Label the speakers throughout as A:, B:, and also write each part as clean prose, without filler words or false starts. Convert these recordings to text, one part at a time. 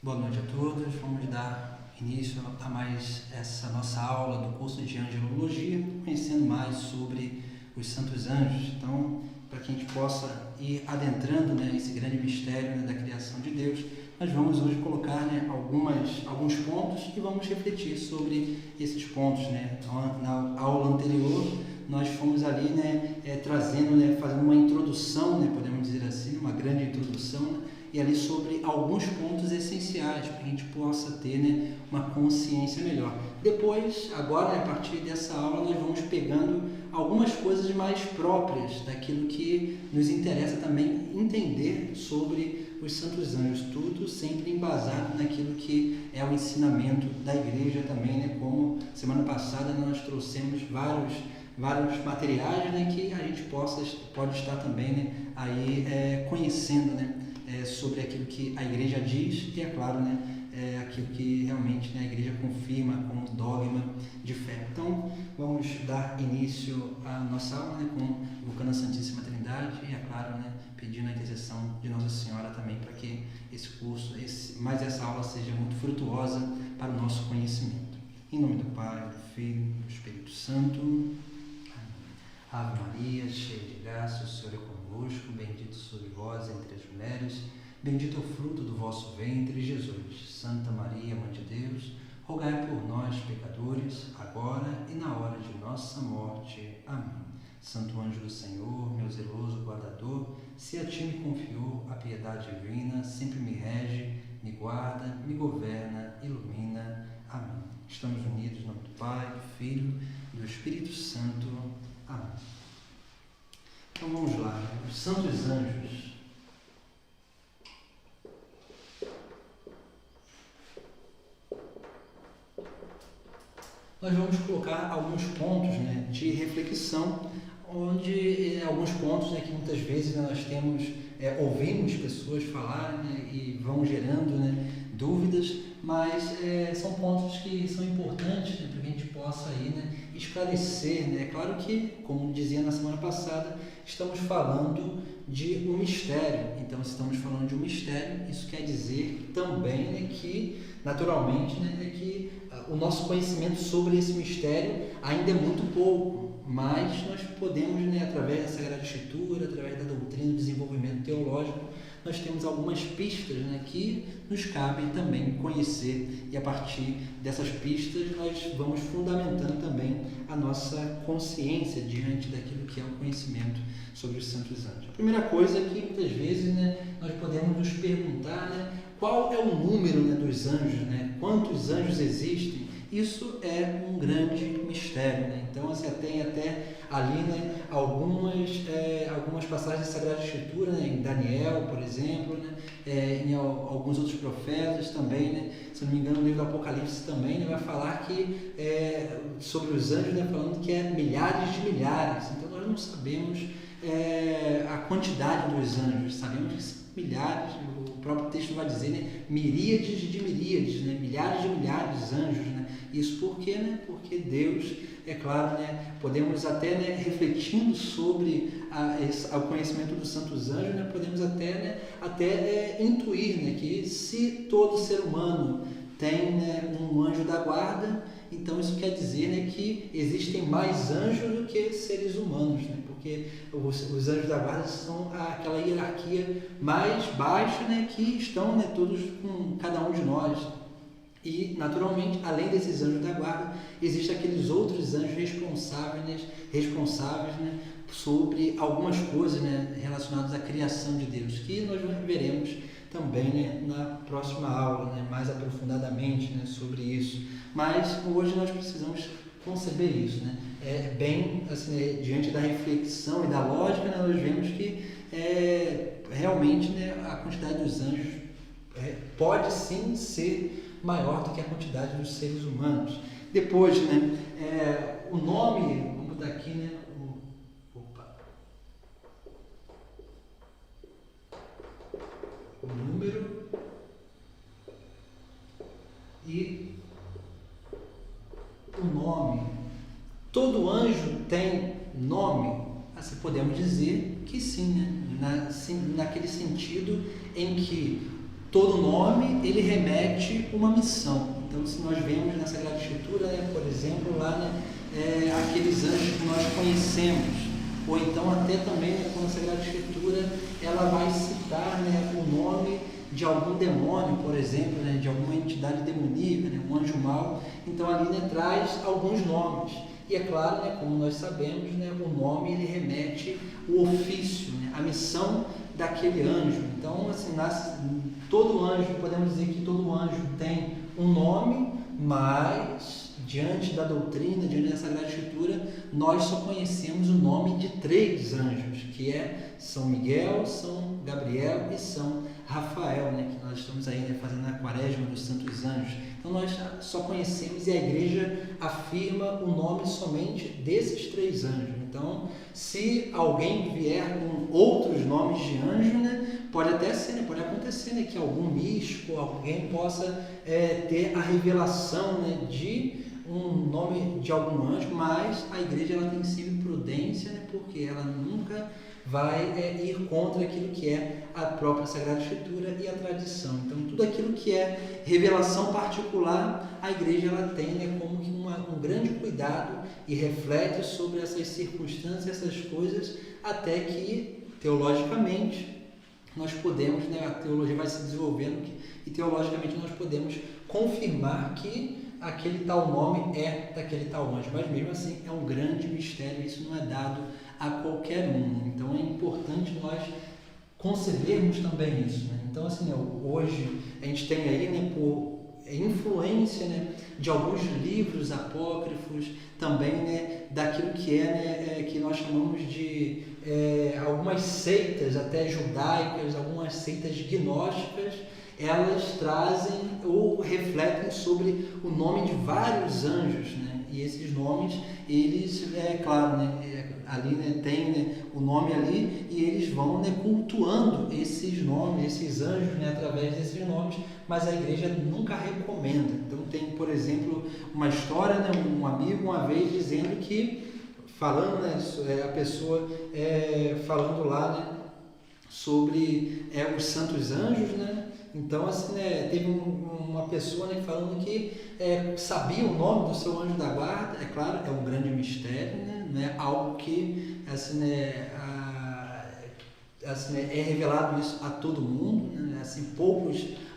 A: Boa noite a todos. Vamos dar início a mais essa nossa aula do curso de Angelologia, conhecendo mais sobre os santos anjos. Então, para que a gente possa ir adentrando esse grande mistério da criação de Deus, nós vamos hoje colocar alguns pontos e vamos refletir sobre esses pontos. Na aula anterior, nós fomos ali trazendo, fazendo uma introdução, podemos dizer assim, uma grande introdução, e ali sobre alguns pontos essenciais para que a gente possa ter uma consciência melhor. Depois, agora, a partir dessa aula, nós vamos pegando algumas coisas mais próprias daquilo que nos interessa também entender sobre os santos anjos, tudo sempre embasado naquilo que é o ensinamento da igreja também, como semana passada nós trouxemos vários materiais que a gente pode estar também aí conhecendo sobre aquilo que a igreja diz e, é claro, aquilo que realmente a igreja confirma como dogma de fé. Então, vamos dar início à nossa aula invocando a Santíssima Trindade e, é claro, pedindo a intercessão de Nossa Senhora também para que esse curso, mais essa aula seja muito frutuosa para o nosso conhecimento. Em nome do Pai, do Filho e do Espírito Santo. Amém. Ave Maria, cheia de graça, o Senhor é convosco, bendito sois vós entre as mulheres, bendito é o fruto do vosso ventre, Jesus. Santa Maria, Mãe de Deus, rogai por nós, pecadores, agora e na hora de nossa morte. Amém. Santo anjo do Senhor, meu zeloso guardador, se a ti me confiou a piedade divina, sempre me rege, me guarda, me governa, ilumina. Amém. Estamos unidos em nome do Pai, do Filho e do Espírito Santo. Amém. Então vamos lá, os santos anjos. Nós vamos colocar alguns pontos de reflexão, onde alguns pontos que muitas vezes nós ouvimos pessoas falar e vão gerando dúvidas, mas são pontos que são importantes para que a gente possa aí, esclarecer. É claro que, como dizia na semana passada, estamos falando de um mistério. Então, se estamos falando de um mistério, isso quer dizer também que, naturalmente, que o nosso conhecimento sobre esse mistério ainda é muito pouco, mas nós podemos, através da Sagrada Escritura, através da doutrina do desenvolvimento teológico, nós temos algumas pistas que nos cabe também conhecer, e a partir dessas pistas nós vamos fundamentando também a nossa consciência diante daquilo que é o conhecimento sobre os santos anjos. A primeira coisa é que muitas vezes nós podemos nos perguntar qual é o número dos anjos, quantos anjos existem. Isso é um grande mistério. Então, você tem até ali algumas passagens da Sagrada Escritura, em Daniel, por exemplo, em alguns outros profetas também, se não me engano, no livro do Apocalipse também vai falar que sobre os anjos, falando que é milhares de milhares. Então, nós não sabemos a quantidade dos anjos, sabemos que são milhares. O próprio texto vai dizer miríades de miríades, milhares de milhares de anjos. Isso por quê? Porque Deus, é claro, podemos até, refletindo sobre o conhecimento dos santos anjos, podemos até intuir que se todo ser humano tem um anjo da guarda, então isso quer dizer que existem mais anjos do que seres humanos, porque os anjos da guarda são aquela hierarquia mais baixa, que estão todos com cada um de nós. E, naturalmente, além desses anjos da guarda, existem aqueles outros anjos responsáveis sobre algumas coisas relacionadas à criação de Deus, que nós veremos também na próxima aula, mais aprofundadamente sobre isso. Mas hoje nós precisamos conceber isso. Bem, assim, diante da reflexão e da lógica, nós vemos que realmente a quantidade dos anjos pode sim ser maior do que a quantidade dos seres humanos. Depois, o nome, vamos botar aqui, o número e o nome. Todo anjo tem nome? Assim, podemos dizer que sim, naquele sentido em que todo nome ele remete uma missão. Então, se nós vemos na Sagrada Escritura, por exemplo, lá, aqueles anjos que nós conhecemos, ou então até também, com a Sagrada Escritura, ela vai citar, o nome de algum demônio, por exemplo, de alguma entidade demoníaca, um anjo mau. Então ali traz alguns nomes. E é claro, como nós sabemos, o nome ele remete o ofício, a missão daquele anjo. Então, assim, todo anjo, podemos dizer que todo anjo tem um nome, mas diante da doutrina, diante da Sagrada Escritura, nós só conhecemos o nome de 3 anjos, que é São Miguel, São Gabriel e São Rafael, que nós estamos aí fazendo a quaresma dos Santos Anjos. Então nós só conhecemos, e a Igreja afirma o nome somente desses 3 anjos. Então, se alguém vier com outros nomes de anjo, pode até ser, pode acontecer, que algum místico, alguém possa ter a revelação, de um nome de algum anjo, mas a Igreja ela tem sempre prudência, porque ela nunca vai ir contra aquilo que é a própria Sagrada Escritura e a tradição. Então, tudo aquilo que é revelação particular, a Igreja ela tem como que um grande cuidado e reflete sobre essas circunstâncias, essas coisas, até que, teologicamente, nós podemos, a teologia vai se desenvolvendo e teologicamente nós podemos confirmar que aquele tal nome é daquele tal anjo, mas mesmo assim é um grande mistério, isso não é dado a qualquer um. Então é importante nós concebermos também isso. Então, assim, hoje a gente tem aí, por influência de alguns livros apócrifos, também daquilo que que nós chamamos de algumas seitas até judaicas, algumas seitas gnósticas, elas trazem ou refletem sobre o nome de vários anjos, e esses nomes, eles, claro, ali tem o nome ali, e eles vão cultuando esses nomes, esses anjos, através desses nomes, mas a Igreja nunca recomenda. Então tem, por exemplo, uma história, um amigo uma vez dizendo que, falando, a pessoa falando lá, sobre os santos anjos, Então, assim, teve uma pessoa falando que sabia o nome do seu anjo da guarda. É claro, é um grande mistério, não é algo que assim, é revelado isso a todo mundo, assim,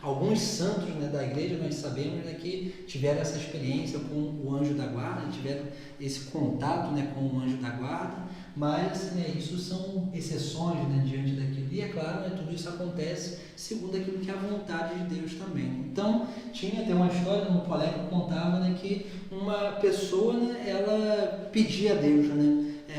A: alguns santos da Igreja nós sabemos que tiveram essa experiência com o anjo da guarda, tiveram esse contato com o anjo da guarda, mas isso são exceções diante daquilo, e é claro, tudo isso acontece segundo aquilo que é a vontade de Deus também. Então, tem uma história, um colega contava que uma pessoa, ela pedia a Deus,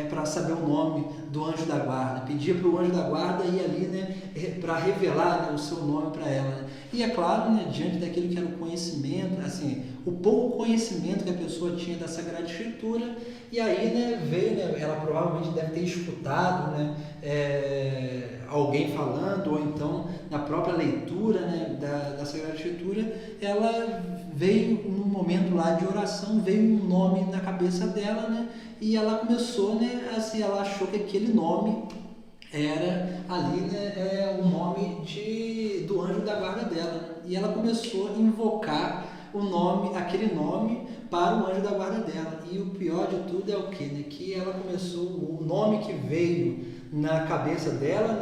A: para saber o nome do anjo da guarda, pedia para o anjo da guarda ir ali, para revelar o seu nome para ela. E é claro, diante daquilo que era o conhecimento, assim, o pouco conhecimento que a pessoa tinha da Sagrada Escritura, e aí veio, ela provavelmente deve ter escutado alguém falando, ou então na própria leitura da Sagrada Escritura, ela veio num momento lá de oração, veio um nome na cabeça dela, e ela começou, assim, ela achou que aquele nome era ali, o nome do anjo da guarda dela, e ela começou a invocar aquele nome para o anjo da guarda dela. E o pior de tudo é o quê? Que ela começou, o nome que veio na cabeça dela,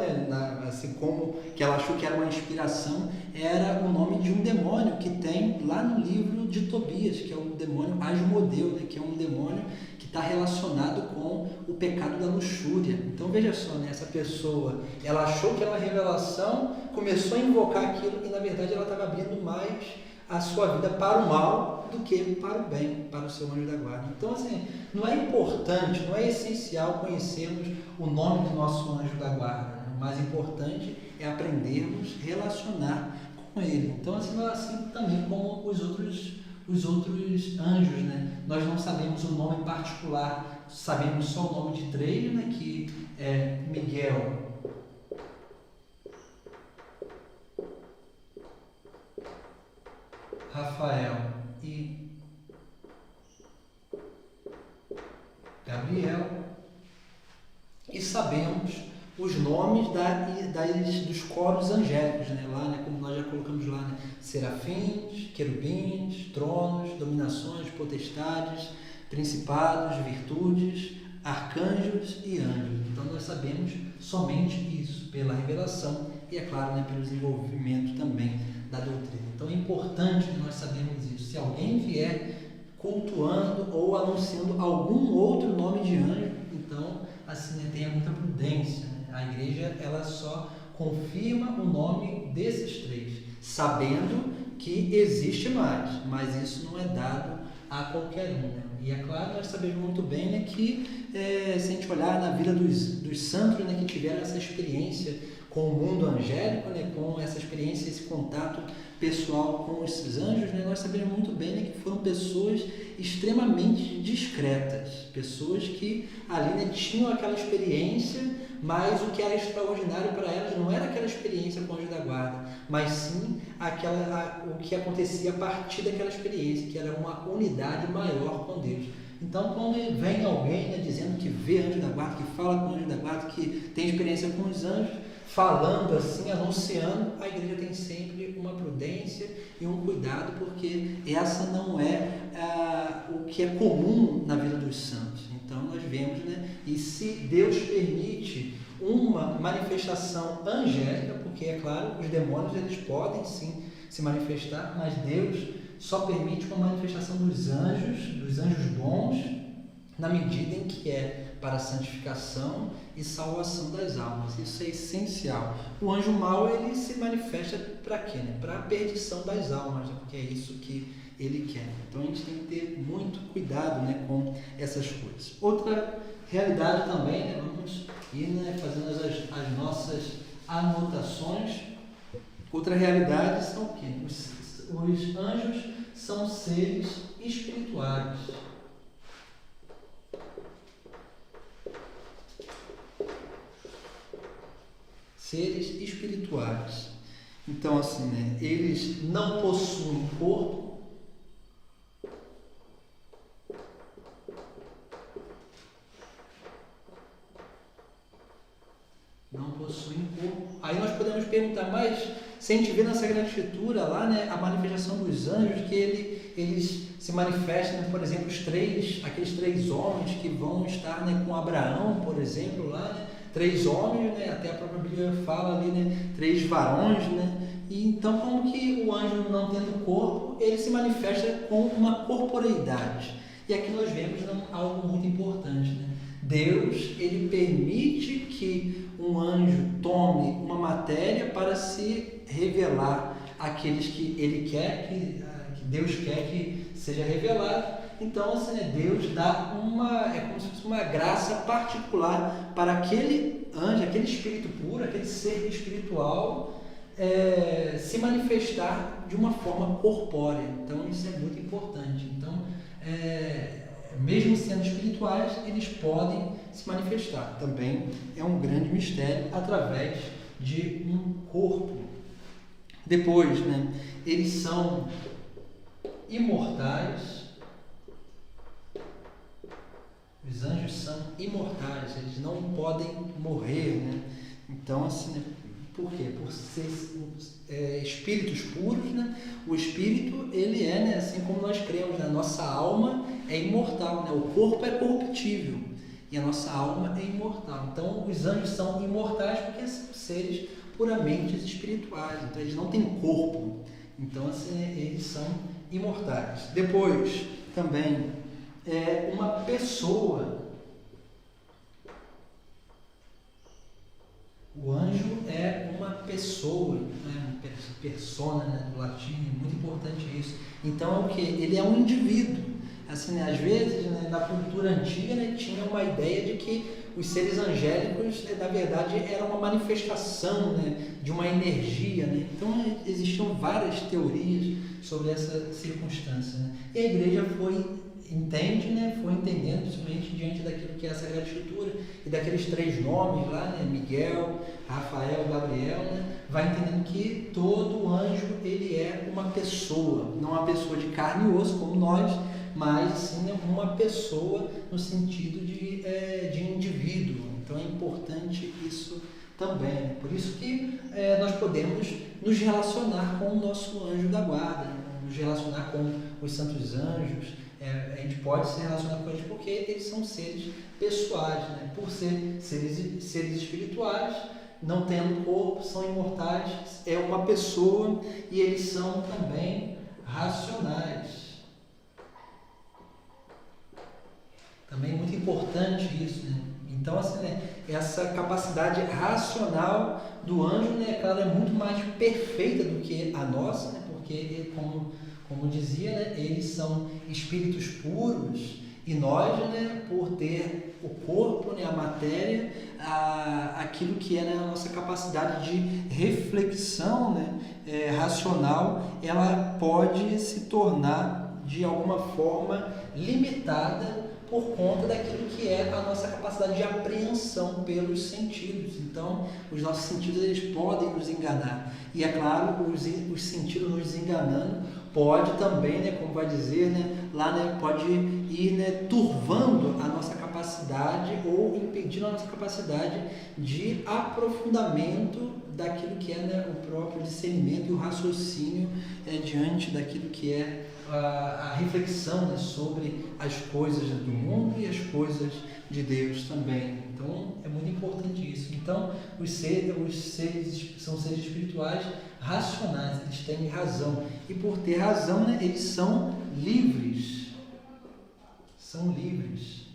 A: assim como que ela achou que era uma inspiração, era o nome de um demônio que tem lá no livro de Tobias, que é o demônio Asmodeu, que é um demônio que está relacionado com o pecado da luxúria. Então veja só, essa pessoa, ela achou que era uma revelação, começou a invocar aquilo, e na verdade ela estava abrindo mais a sua vida para o mal do que para o bem, para o seu anjo da guarda. Então, assim, não é importante, não é essencial conhecermos o nome do nosso anjo da guarda. O mais importante é aprendermos a relacionar com ele. Então, assim também como os outros anjos, Nós não sabemos o nome particular, sabemos só o nome de 3, que é Miguel, Rafael e Gabriel, e sabemos os nomes dos coros angélicos, né? Lá, né, como nós já colocamos lá, né? Serafins, querubins, tronos, dominações, potestades, principados, virtudes, arcanjos e anjos. Então nós sabemos somente isso, pela revelação e, é claro, né, pelo desenvolvimento também da doutrina. Então é importante que nós sabemos isso. Se alguém vier cultuando ou anunciando algum outro nome de anjo, então assim, né, tenha muita prudência, né? A igreja ela só confirma o nome desses três, sabendo que existe mais, mas isso não é dado a qualquer um, né? E é claro, nós sabemos muito bem, né, que se a gente olhar na vida dos santos, né, que tiveram essa experiência com o mundo angélico, né, com essa experiência, esse contato pessoal com esses anjos, né, nós sabemos muito bem, né, que foram pessoas extremamente discretas, pessoas que ali, né, tinham aquela experiência, mas o que era extraordinário para elas não era aquela experiência com o anjo da guarda, mas sim o que acontecia a partir daquela experiência, que era uma unidade maior com Deus. Então, quando vem alguém, né, dizendo que vê anjo da guarda, que fala com o anjo da guarda, que tem experiência com os anjos, falando assim, anunciando, a igreja tem sempre uma prudência e um cuidado, porque essa não é o que é comum na vida dos santos. Então nós vemos, né? E se Deus permite uma manifestação angélica, porque é claro, os demônios eles podem sim se manifestar, mas Deus só permite uma manifestação dos anjos bons, na medida em que é para a santificação e salvação das almas. Isso é essencial. O anjo mau, ele se manifesta para quê? Né? Para a perdição das almas, né? Porque é isso que ele quer. Então a gente tem que ter muito cuidado, né, com essas coisas. Outra realidade também, né, vamos ir, né, fazendo as nossas anotações. Outra realidade são o quê? Os anjos são seres espirituais. Seres espirituais. Então, assim, né, eles não possuem corpo, Aí nós podemos perguntar, mas se a gente vê na Sagrada Escritura lá, né, a manifestação dos anjos, que eles se manifestam, né, por exemplo, aqueles três homens que vão estar, né, com Abraão, por exemplo, lá, né, 3 homens, né, até a própria Bíblia fala ali, né, 3 varões, né, e então como que o anjo não tendo corpo, ele se manifesta com uma corporeidade. E aqui nós vemos algo muito importante, né? Deus, ele permite que um anjo tome uma matéria para se revelar àqueles que ele quer, que Deus quer que seja revelado. Então, assim, né, Deus dá é como se fosse uma graça particular para aquele anjo, aquele espírito puro, aquele ser espiritual, se manifestar de uma forma corpórea. Então, isso é muito importante. Então, mesmo sendo espirituais, eles podem se manifestar. Também é um grande mistério através de um corpo. Depois, né, eles são imortais. Os anjos são imortais, eles não podem morrer, né? Então, assim, né, por quê? Por ser espíritos puros, né? O espírito, ele né, assim como nós cremos, né? A nossa alma é imortal, né? O corpo é corruptível e a nossa alma é imortal. Então, os anjos são imortais porque são seres puramente espirituais, então eles não têm corpo. Então, assim, eles são imortais. Depois, também, uma pessoa. O anjo é uma pessoa, né? Persona, né? Do latim, é muito importante isso. Então, é o que? Ele é um indivíduo. Assim, né? Às vezes, né, na cultura antiga, né, tinha uma ideia de que os seres angélicos, na verdade, era uma manifestação, né, de uma energia, né? Então, existiam várias teorias sobre essa circunstância, né? E a igreja foi entendendo, principalmente diante daquilo que é a Sagrada Escritura e daqueles 3 nomes lá, né, Miguel, Rafael, Gabriel, né, vai entendendo que todo anjo ele é uma pessoa, não uma pessoa de carne e osso como nós, mas sim uma pessoa no sentido de indivíduo. Então é importante isso também. Né? Por isso que nós podemos nos relacionar com o nosso anjo da guarda, né? Nos relacionar com os santos anjos. A gente pode se relacionar com eles porque eles são seres pessoais, né? Por ser seres espirituais, não tendo corpo, são imortais, é uma pessoa, e eles são também racionais. Também é muito importante isso, né? Então, assim, né, essa capacidade racional do anjo, né, claro, é muito mais perfeita do que a nossa, né, porque, como dizia, né, eles são espíritos puros, e nós, né, por ter o corpo, né, a matéria, aquilo que é, né, a nossa capacidade de reflexão, né, racional, ela pode se tornar, de alguma forma, limitada por conta daquilo que é a nossa capacidade de apreensão pelos sentidos. Então, os nossos sentidos, eles podem nos enganar. E, é claro, os sentidos nos enganando pode também, né, como vai dizer, né, lá, né, pode ir, né, turvando a nossa capacidade ou impedindo a nossa capacidade de aprofundamento daquilo que é, né, o próprio discernimento e o raciocínio diante daquilo que é a reflexão, né, sobre as coisas do mundo e as coisas de Deus também. Então, é muito importante isso. Então, os seres são seres espirituais racionais, eles têm razão. E por ter razão, né, eles são livres. São livres.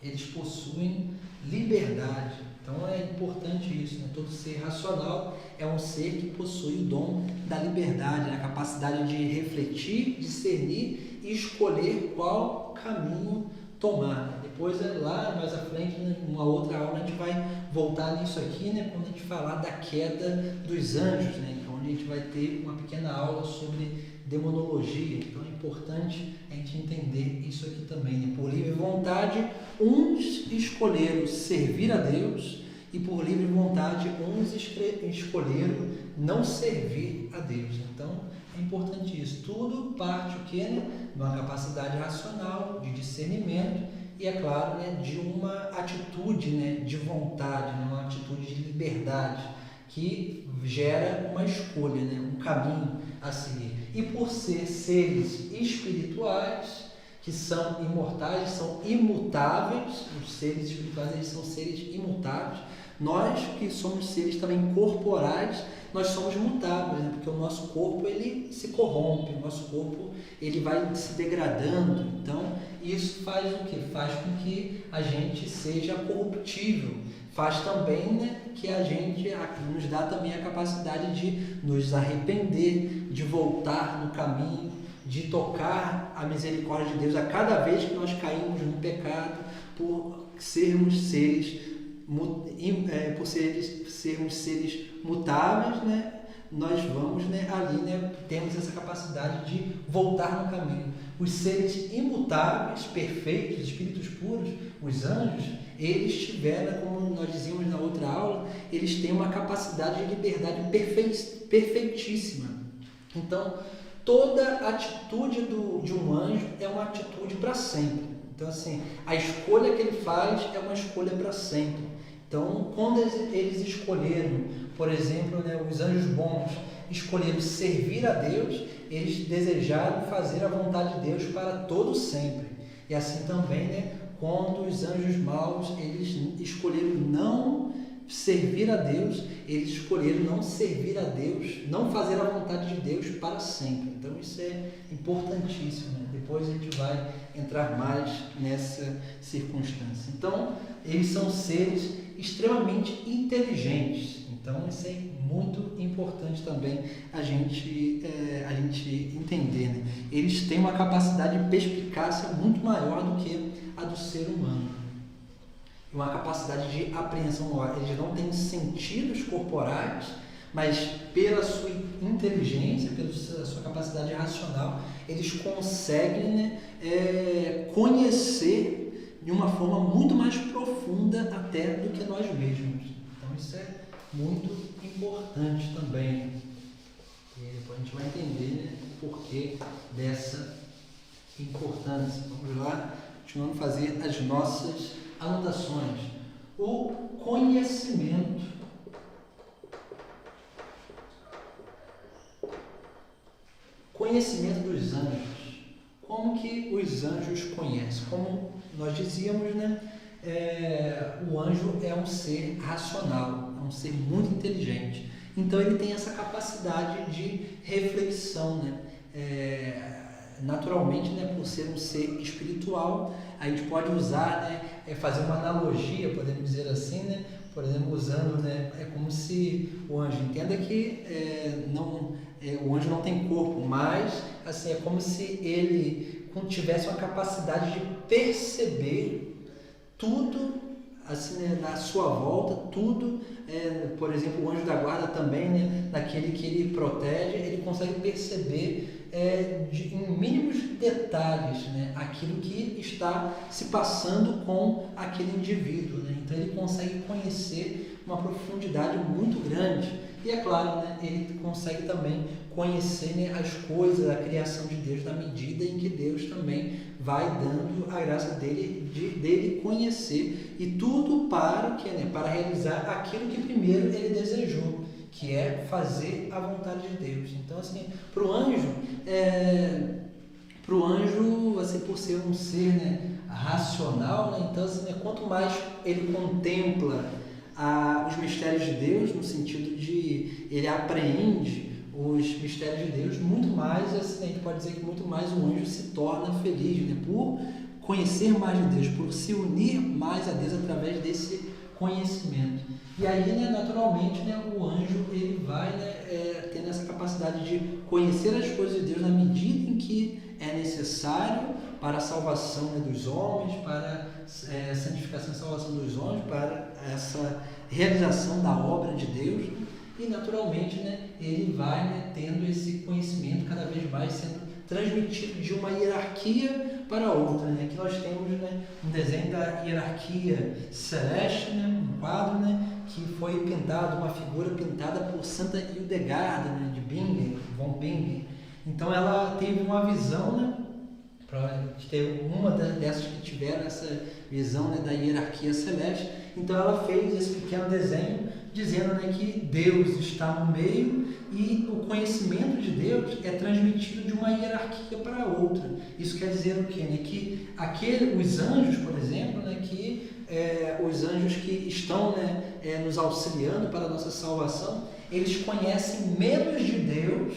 A: Eles possuem liberdade. Então é importante isso, né? Todo ser racional é um ser que possui o dom da liberdade, né? A capacidade de refletir, discernir e escolher qual caminho tomar. Depois, lá mais à frente, né, numa outra aula, a gente vai voltar nisso aqui, né, quando a gente falar da queda dos anjos, né, então a gente vai ter uma pequena aula sobre demonologia. Então é importante a gente entender isso aqui também, né? Por livre vontade, uns escolheram servir a Deus, e por livre vontade, uns escolheram não servir a Deus. Então é importante isso. Tudo parte o quê, né? De uma capacidade racional, de discernimento e, é claro, né, de uma atitude, né, de vontade, né, uma atitude de liberdade que gera uma escolha, né, um caminho a seguir. E por ser seres espirituais, que são imortais, são imutáveis, os seres espirituais, eles são seres imutáveis. Nós, que somos seres também corporais, nós somos mutáveis, né? Porque o nosso corpo, ele se corrompe, o nosso corpo, ele vai se degradando. Então, isso faz o quê? Faz com que a gente seja corruptível. Faz também, né, que a gente nos dá também a capacidade de nos arrepender, de voltar no caminho, de tocar a misericórdia de Deus a cada vez que nós caímos no pecado, por sermos seres mutáveis, né? Nós vamos, né, ali, né, temos essa capacidade de voltar no caminho. Os seres imutáveis, perfeitos, espíritos puros, os anjos, eles tiveram, como nós dizíamos na outra aula, eles têm uma capacidade de liberdade perfeitíssima. Então, toda atitude de um anjo é uma atitude para sempre. Então, assim, a escolha que ele faz é uma escolha para sempre. Então, quando eles escolheram, por exemplo, né, os anjos bons escolheram servir a Deus, eles desejaram fazer a vontade de Deus para todo sempre. E assim também, né, quando os anjos maus, eles escolheram não servir a Deus, eles escolheram não servir a Deus, não fazer a vontade de Deus para sempre. Então isso é importantíssimo, né? Depois a gente vai entrar mais nessa circunstância. Então, eles são seres extremamente inteligentes. Então isso é muito importante também a gente entender, né? Eles têm uma capacidade de perspicácia muito maior do que a do ser humano. Uma capacidade de apreensão maior. Eles não têm sentidos corporais, mas pela sua inteligência, pela sua capacidade racional, eles conseguem, né, conhecer de uma forma muito mais profunda até do que nós mesmos. Então isso é muito importante também. E depois a gente vai entender, né, o porquê dessa importância. Vamos lá, continuando a fazer as nossas anotações. O conhecimento dos anjos. Como que os anjos conhecem? Como nós dizíamos, né? O anjo é um ser racional, é um ser muito inteligente. Então ele tem essa capacidade de reflexão, né? Naturalmente, né, por ser um ser espiritual, a gente pode usar, né, fazer uma analogia, podemos dizer assim, né? Por exemplo, usando, né, é como se o anjo entenda que o anjo não tem corpo, mas assim, é como se ele tivesse uma capacidade de perceber tudo assim, né, na sua volta, tudo, por exemplo, o anjo da guarda também, né, naquele que ele protege, ele consegue perceber em mínimos detalhes, né, aquilo que está se passando com aquele indivíduo, né? Então ele consegue conhecer uma profundidade muito grande e é claro, né, ele consegue também conhecer, né, as coisas, a criação de Deus na medida em que Deus também vai dando a graça dele conhecer e tudo para que, né, para realizar aquilo que primeiro ele desejou, que é fazer a vontade de Deus. Então, assim, para o anjo, assim, por ser um ser, né, racional, né, então, assim, né, quanto mais ele contempla os mistérios de Deus, no sentido de ele apreende os mistérios de Deus, muito mais, assim, a gente pode dizer que muito mais o anjo se torna feliz, né, por conhecer mais de Deus, por se unir mais a Deus através desse conhecimento. E aí, né, naturalmente, né, o anjo ele vai, né, tendo essa capacidade de conhecer as coisas de Deus na medida em que é necessário para a salvação, né, dos homens, para a santificação e salvação dos homens, para essa realização da obra de Deus. E naturalmente, né, ele vai, né, tendo esse conhecimento cada vez mais sendo transmitido de uma hierarquia para outra, né? Aqui nós temos, né, um desenho da hierarquia celeste, né, um quadro, né, que foi pintado, uma figura pintada por Santa Hildegarda, né, de Bingen, von Bingen. Então ela teve uma visão, né, para ter uma dessas que tiveram essa visão, né, da hierarquia celeste. Então ela fez esse pequeno desenho dizendo, né, que Deus está no meio e o conhecimento de Deus é transmitido de uma hierarquia para outra. Isso quer dizer o quê? Né? Que os anjos, por exemplo, né, que os anjos que estão, né, nos auxiliando para a nossa salvação, eles conhecem menos de Deus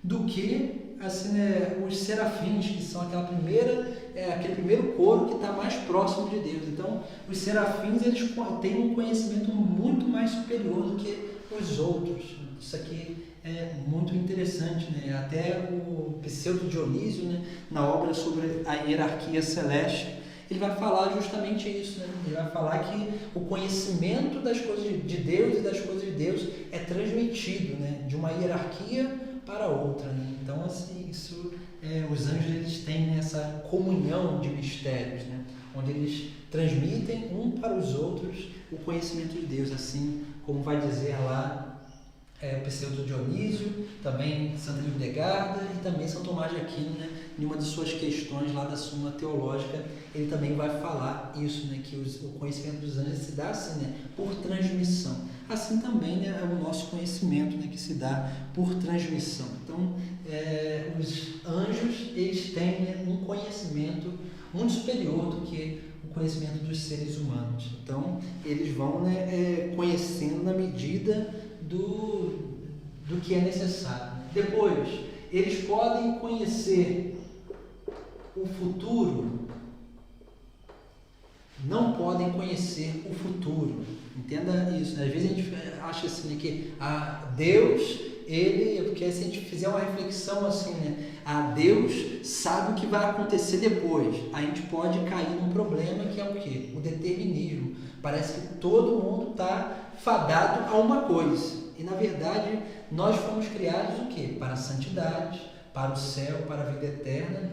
A: do que assim, né, os serafins, que são aquele primeiro coro que está mais próximo de Deus. Então, os serafins eles têm um conhecimento muito mais superior do que os outros. Isso aqui é muito interessante, né? Até o Pseudo Dionísio, né, na obra sobre a hierarquia celeste, ele vai falar justamente isso, né? Ele vai falar que o conhecimento das coisas de Deus e das coisas de Deus é transmitido, né, de uma hierarquia para outra, né? Então, assim, os anjos eles têm essa comunhão de mistérios, né, onde eles transmitem um para os outros o conhecimento de Deus, assim como vai dizer lá Pseudo Dionísio, também Santa Hildegarda e também São Tomás de Aquino, né, em uma de suas questões lá da Súmula Teológica, ele também vai falar isso, né, que o conhecimento dos anjos se dá assim, né, por transmissão. Assim também, né, é o nosso conhecimento, né, que se dá por transmissão. Então, os anjos eles têm, né, um conhecimento muito superior do que o conhecimento dos seres humanos. Então, eles vão, né, conhecendo na medida do que é necessário. Depois, eles podem conhecer o futuro, não podem conhecer o futuro. Entenda isso, né? Às vezes a gente acha assim, né, que Deus, porque se a gente fizer uma reflexão assim, né, Deus sabe o que vai acontecer depois. A gente pode cair num problema que é o quê? O determinismo. Parece que todo mundo está fadado a uma coisa. E na verdade, nós fomos criados o quê? Para a santidade, para o céu, para a vida eterna.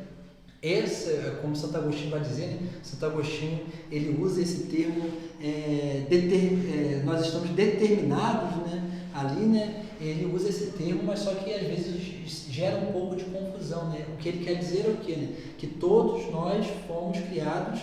A: Como Santo Agostinho vai dizer, né? Santo Agostinho ele usa esse termo, nós estamos determinados, né? Ali, né? Ele usa esse termo, mas só que às vezes gera um pouco de confusão, né? O que ele quer dizer é o quê? Né? Que todos nós fomos criados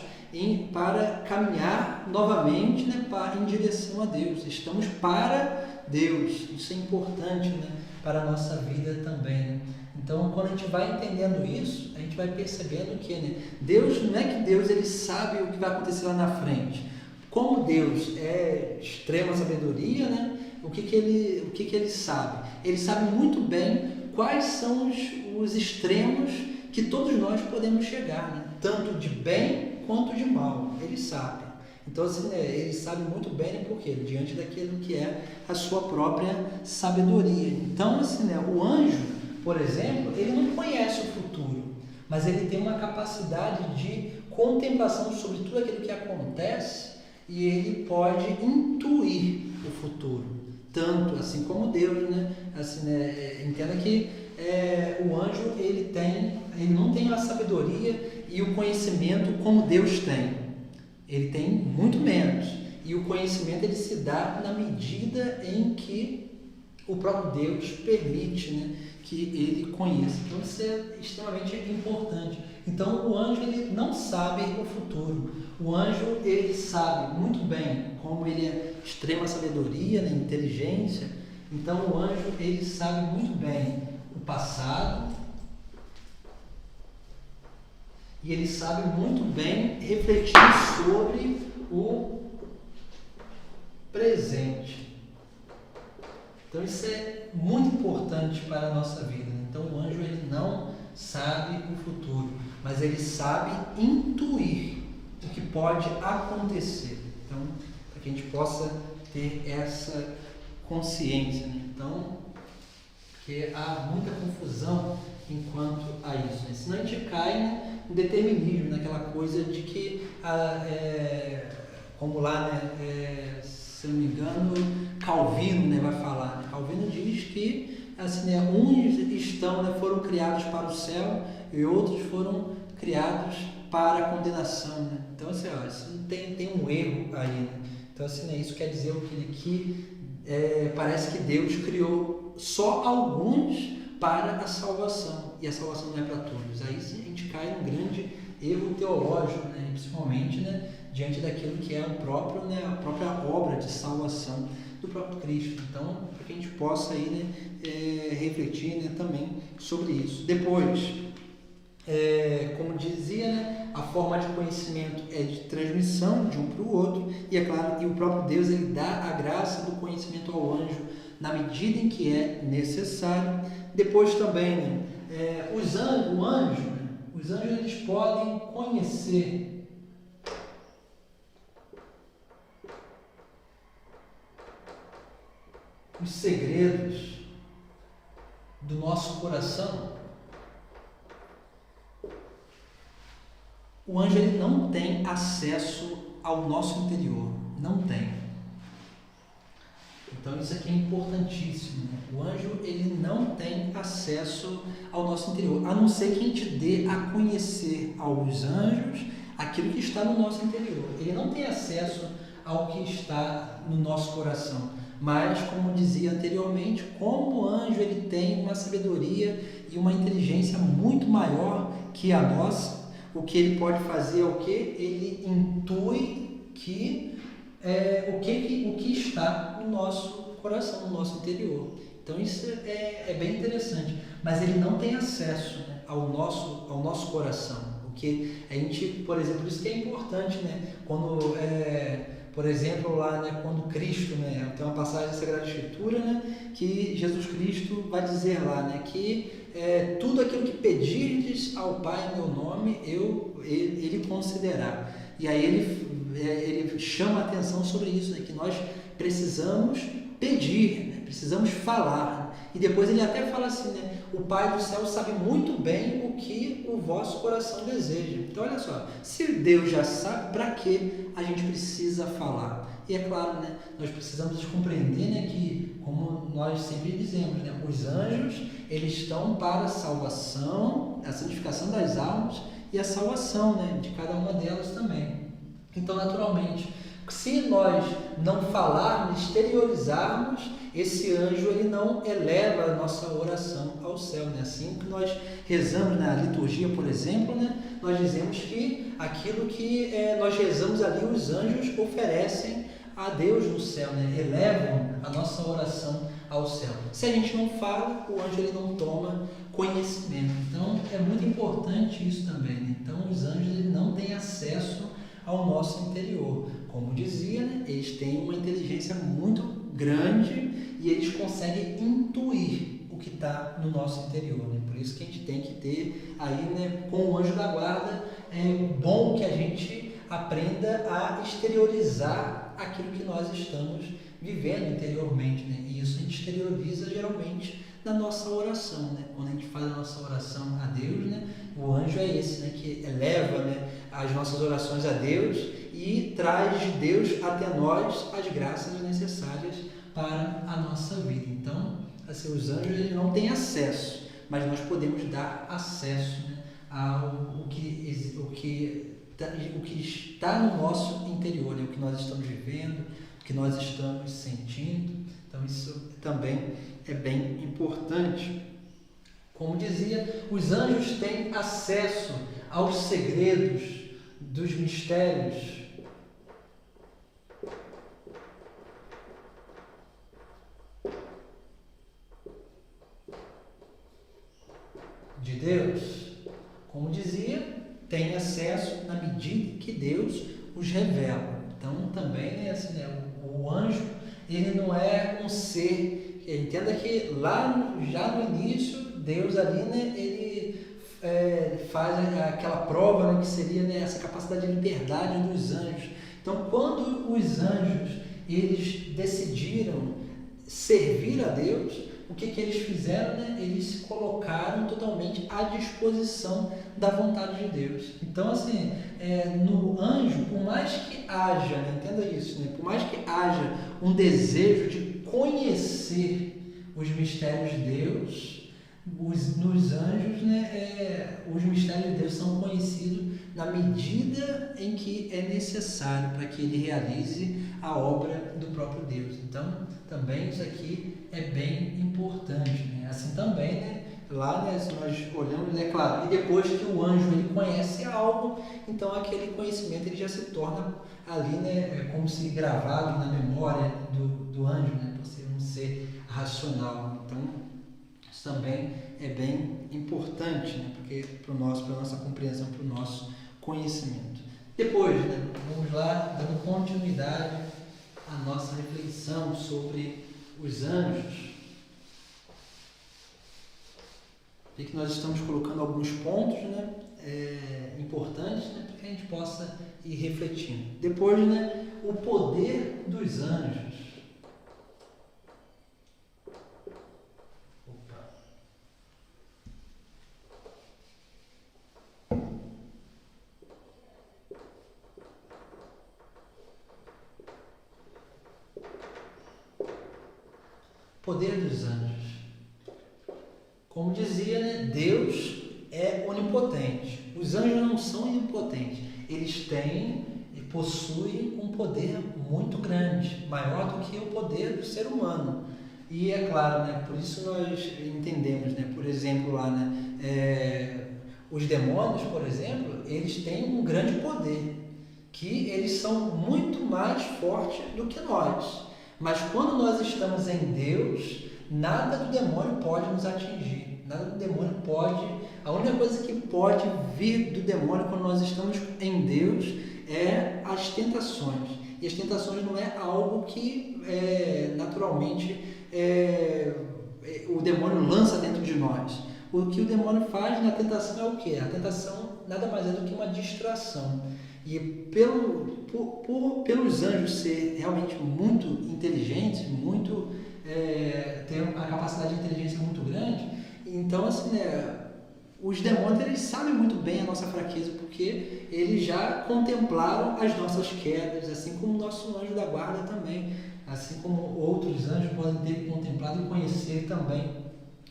A: para caminhar novamente, né, em direção a Deus. Estamos para Deus. Isso é importante, né, para a nossa vida também. Né? Então, quando a gente vai entendendo isso, a gente vai percebendo que, né, Deus, não é que Deus ele sabe o que vai acontecer lá na frente. Como Deus é extrema sabedoria, né, o que ele sabe? Ele sabe muito bem quais são os extremos que todos nós podemos chegar, né? Tanto de bem quanto de mal, ele sabe. Então, assim, né, ele sabe muito bem, né, porque diante daquilo que é a sua própria sabedoria. Então, assim, né, o anjo, por exemplo, ele não conhece o futuro, mas ele tem uma capacidade de contemplação sobre tudo aquilo que acontece e ele pode intuir o futuro, tanto assim como Deus, né? Assim, né, entenda que o anjo ele não tem a sabedoria e o conhecimento como Deus tem. Ele tem muito menos. E o conhecimento ele se dá na medida em que o próprio Deus permite, né, que ele conheça. Então isso é extremamente importante. Então o anjo ele não sabe o futuro. O anjo ele sabe muito bem, como ele é extrema sabedoria, né, inteligência. Então o anjo ele sabe muito bem o passado e ele sabe muito bem refletir sobre o presente. Então isso é muito importante para a nossa vida. Então o anjo ele não sabe o futuro, mas ele sabe intuir o que pode acontecer. Então, para que a gente possa ter essa consciência, né? Então, porque há muita confusão enquanto a isso, né? Senão a gente cai, né, no determinismo, naquela coisa de que, como lá, né, se não me engano, Calvino, né, vai falar. Né? Calvino diz que assim, né, uns foram criados para o céu e outros foram criados para a condenação. Né? Então, assim, isso tem um erro aí. Né? Então, assim, né, isso quer dizer que parece que Deus criou só alguns para a salvação, e a salvação não é para todos. Aí sim, a gente cai num grande erro teológico, né? Principalmente, né, diante daquilo que é a própria obra de salvação do próprio Cristo. Então, para que a gente possa aí, né, refletir, né, também sobre isso. Depois, como dizia, né, a forma de conhecimento é de transmissão de um para o outro, e é claro, e o próprio Deus ele dá a graça do conhecimento ao anjo na medida em que é necessário. Depois também, né, os anjos eles podem conhecer os segredos do nosso coração. O anjo ele não tem acesso ao nosso interior, não tem. Então isso aqui é importantíssimo. Né? O anjo ele não tem acesso ao nosso interior, a não ser que a gente dê a conhecer aos anjos aquilo que está no nosso interior. Ele não tem acesso ao que está no nosso coração. Mas, como dizia anteriormente, como o anjo ele tem uma sabedoria e uma inteligência muito maior que a nossa, o que ele pode fazer é o que? Ele intui que o que está no nosso coração, no nosso interior. Então isso é bem interessante, mas ele não tem acesso, né, ao nosso coração. O que a gente, por exemplo, isso que é importante, né? Quando, por exemplo, lá, né, quando Cristo, né, tem uma passagem da Sagrada Escritura, né, que Jesus Cristo vai dizer lá, né, que tudo aquilo que pedirdes ao Pai em meu nome, ele concederá. E aí ele chama a atenção sobre isso, né? Que nós precisamos pedir, né? Precisamos falar. Né? E depois ele até fala assim, né? O Pai do céu sabe muito bem o que o vosso coração deseja. Então olha só, se Deus já sabe, para que a gente precisa falar? E é claro, né? Nós precisamos compreender, né, que, como nós sempre dizemos, né, os anjos eles estão para a salvação, a santificação das almas e a salvação, né, de cada uma delas também. Então, naturalmente, se nós não falarmos, exteriorizarmos, esse anjo ele não eleva a nossa oração ao céu, né? Assim que nós rezamos na liturgia, por exemplo, né? Nós dizemos que aquilo que nós rezamos ali, os anjos oferecem a Deus no céu, né? Elevam a nossa oração ao céu. Se a gente não fala, o anjo ele não toma conhecimento. Então é muito importante isso também, né? Então os anjos ele não têm acesso ao nosso interior. Como dizia, né? Eles têm uma inteligência muito grande e eles conseguem intuir o que está no nosso interior, né? Por isso que a gente tem que ter aí, né, com o anjo da guarda, é bom que a gente aprenda a exteriorizar aquilo que nós estamos vivendo interiormente, né? E isso a gente exterioriza geralmente na nossa oração, né? Quando a gente faz a nossa oração a Deus, né? O anjo é esse, né? Que eleva, né, as nossas orações a Deus e traz de Deus até nós as graças necessárias para a nossa vida. Então, assim, os anjos eles não têm acesso, mas nós podemos dar acesso, né, ao que está no nosso interior, né? O que nós estamos vivendo, o que nós estamos sentindo. Então isso também é bem importante. Como dizia, os anjos têm acesso aos segredos dos mistérios de Deus. Como dizia, tem acesso na medida que Deus os revela. Então também, né, assim, né, o anjo ele não é um ser, entenda que lá já no início Deus ali, né, ele faz aquela prova, né, que seria, né, essa capacidade de liberdade dos anjos. Então quando os anjos eles decidiram servir a Deus, o que eles fizeram, né? Eles se colocaram totalmente à disposição da vontade de Deus. Então, assim, no anjo, por mais que haja, né? Entenda isso, né? Por mais que haja um desejo de conhecer os mistérios de Deus, nos anjos, né? Os mistérios de Deus são conhecidos na medida em que é necessário para que ele realize a obra do próprio Deus. Então, também isso aqui é bem importante, né? Assim também, né? Lá, né, se nós olhamos, é claro, e depois que o anjo ele conhece algo, então aquele conhecimento ele já se torna ali, né, como se gravado na memória do anjo, né, por ser um ser racional. Então, isso também é bem importante, né, porque para a nossa compreensão, para o nosso conhecimento. Depois, né, vamos lá, dando continuidade à nossa reflexão sobre os anjos. E que nós estamos colocando alguns pontos, né, importantes, né, para que a gente possa ir refletindo. Depois, né, o poder dos anjos. Poder dos anjos. Como dizia, né, Deus é onipotente. Os anjos não são onipotentes. Eles têm e possuem um poder muito grande, maior do que o poder do ser humano. E é claro, né, por isso nós entendemos, né, por exemplo, lá, né, os demônios, por exemplo, eles têm um grande poder, que eles são muito mais fortes do que nós. Mas quando nós estamos em Deus, nada do demônio pode nos atingir. Nada do demônio pode... A única coisa que pode vir do demônio quando nós estamos em Deus é as tentações. E as tentações não é algo que naturalmente o demônio lança dentro de nós. O que o demônio faz na tentação é o quê? A tentação nada mais é do que uma distração. E pelos anjos ser realmente muito inteligentes, ter a capacidade de inteligência muito grande, então assim, né, os demônios eles sabem muito bem a nossa fraqueza, porque eles já contemplaram as nossas quedas, assim como o nosso anjo da guarda também, assim como outros anjos podem ter contemplado e conhecer também.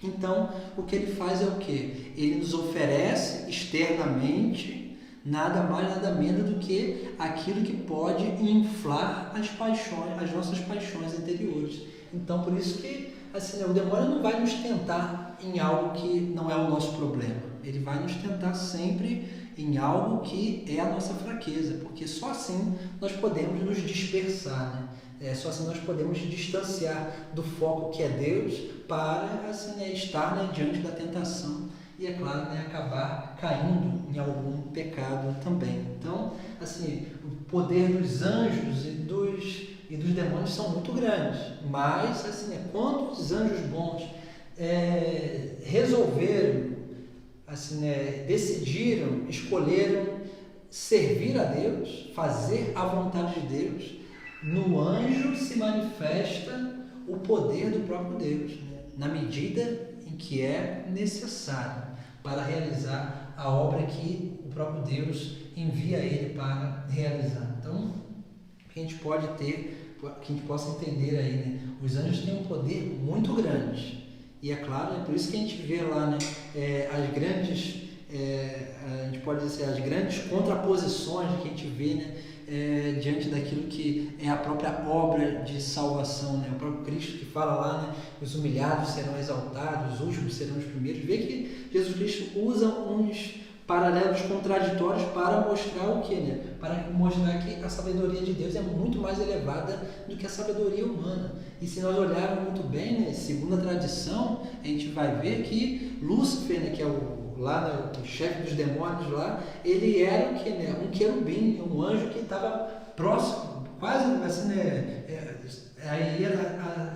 A: Então, o que ele faz é o quê? Ele nos oferece externamente, nada mais, nada menos do que aquilo que pode inflar as paixões, as nossas paixões interiores. Então, por isso que assim, o demônio não vai nos tentar em algo que não é o nosso problema. Ele vai nos tentar sempre em algo que é a nossa fraqueza, porque só assim nós podemos nos dispersar, né? Só assim nós podemos distanciar do foco que é Deus para assim, estar, né, diante da tentação e, é claro, né, acabar caindo em algum pecado também. Então, assim, o poder dos anjos e dos demônios são muito grandes, mas assim, quando os anjos bons resolveram, assim, decidiram, escolheram servir a Deus, fazer a vontade de Deus, no anjo se manifesta o poder do próprio Deus, né? Na medida em que é necessário para realizar a obra que o próprio Deus envia ele para realizar. Então, que a gente pode ter, que a gente possa entender aí, né? Os anjos têm um poder muito grande. E é claro, é por isso que a gente vê lá, né, as grandes, a gente pode dizer, as grandes contraposições que a gente vê, né, diante daquilo que é a própria obra de salvação, né? O próprio Cristo que fala lá, né, os humilhados serão exaltados, os últimos serão os primeiros. Vê que Jesus Cristo usa uns paralelos contraditórios para mostrar o que, né? Para mostrar que a sabedoria de Deus é muito mais elevada do que a sabedoria humana. E se nós olharmos muito bem, né, segundo a tradição, a gente vai ver que Lúcifer, né, que é o chefe dos demônios lá, ele era o que, né, um querubim, um anjo que estava próximo, quase assim, né, a